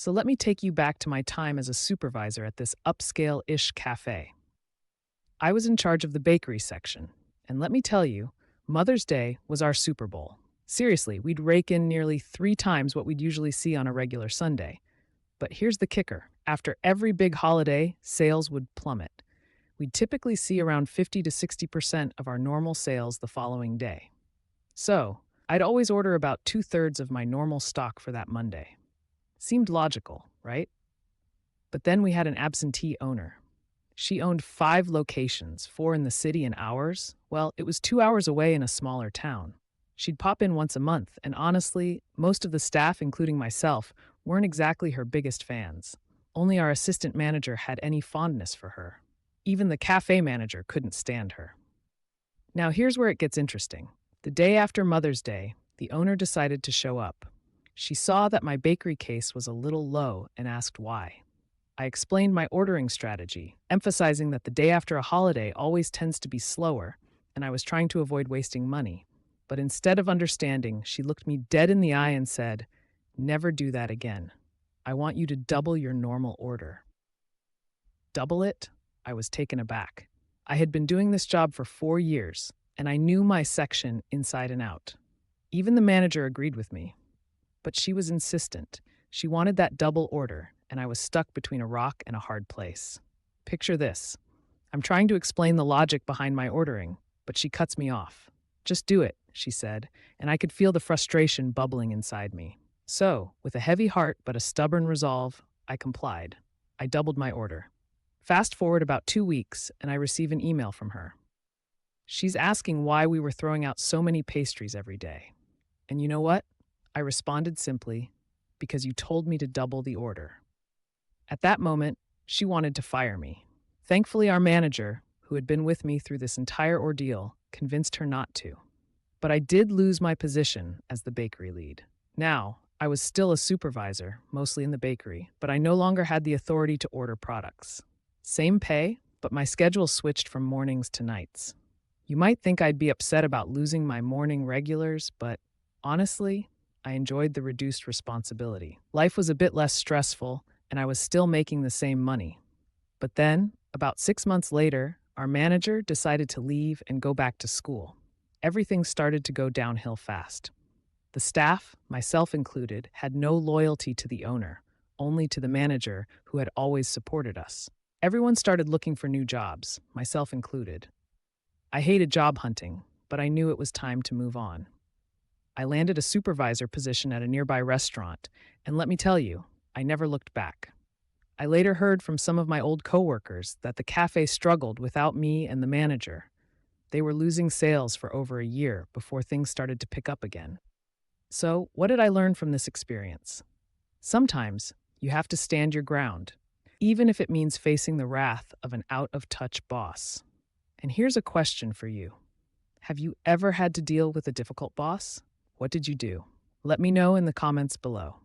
So let me take you back to my time as a supervisor at this upscale-ish cafe. I was in charge of the bakery section, and let me tell you, Mother's Day was our Super Bowl. Seriously, we'd rake in nearly 3 times what we'd usually see on a regular Sunday. But here's the kicker. After every big holiday, sales would plummet. We'd typically see around 50 to 60% of our normal sales the following day. So, I'd always order about 2/3 of my normal stock for that Monday. Seemed logical, right? But then we had an absentee owner. She owned 5 locations, 4 in the city and ours. Well, it was 2 hours away in a smaller town. She'd pop in once a month, and honestly, most of the staff, including myself, weren't exactly her biggest fans. Only our assistant manager had any fondness for her. Even the cafe manager couldn't stand her. Now, here's where it gets interesting. The day after Mother's Day, the owner decided to show up. She saw that my bakery case was a little low and asked why. I explained my ordering strategy, emphasizing that the day after a holiday always tends to be slower, and I was trying to avoid wasting money. But instead of understanding, she looked me dead in the eye and said, "Never do that again. I want you to double your normal order." Double it? I was taken aback. I had been doing this job for 4 years, and I knew my section inside and out. Even the manager agreed with me. But she was insistent. She wanted that double order, and I was stuck between a rock and a hard place. Picture this. I'm trying to explain the logic behind my ordering, but she cuts me off. "Just do it," she said, and I could feel the frustration bubbling inside me. So, with a heavy heart but a stubborn resolve, I complied. I doubled my order. Fast forward about 2 weeks, and I receive an email from her. She's asking why we were throwing out so many pastries every day. And you know what? I responded simply, "Because you told me to double the order." At that moment, she wanted to fire me. Thankfully, our manager, who had been with me through this entire ordeal, convinced her not to. But I did lose my position as the bakery lead. Now, I was still a supervisor, mostly in the bakery, but I no longer had the authority to order products. Same pay, but my schedule switched from mornings to nights. You might think I'd be upset about losing my morning regulars, but honestly, I enjoyed the reduced responsibility. Life was a bit less stressful, and I was still making the same money. But then, about 6 months later, our manager decided to leave and go back to school. Everything started to go downhill fast. The staff, myself included, had no loyalty to the owner, only to the manager who had always supported us. Everyone started looking for new jobs, myself included. I hated job hunting, but I knew it was time to move on. I landed a supervisor position at a nearby restaurant, and let me tell you, I never looked back. I later heard from some of my old coworkers that the cafe struggled without me and the manager. They were losing sales for over a year before things started to pick up again. So, what did I learn from this experience? Sometimes you have to stand your ground, even if it means facing the wrath of an out-of-touch boss. And here's a question for you. Have you ever had to deal with a difficult boss? What did you do? Let me know in the comments below.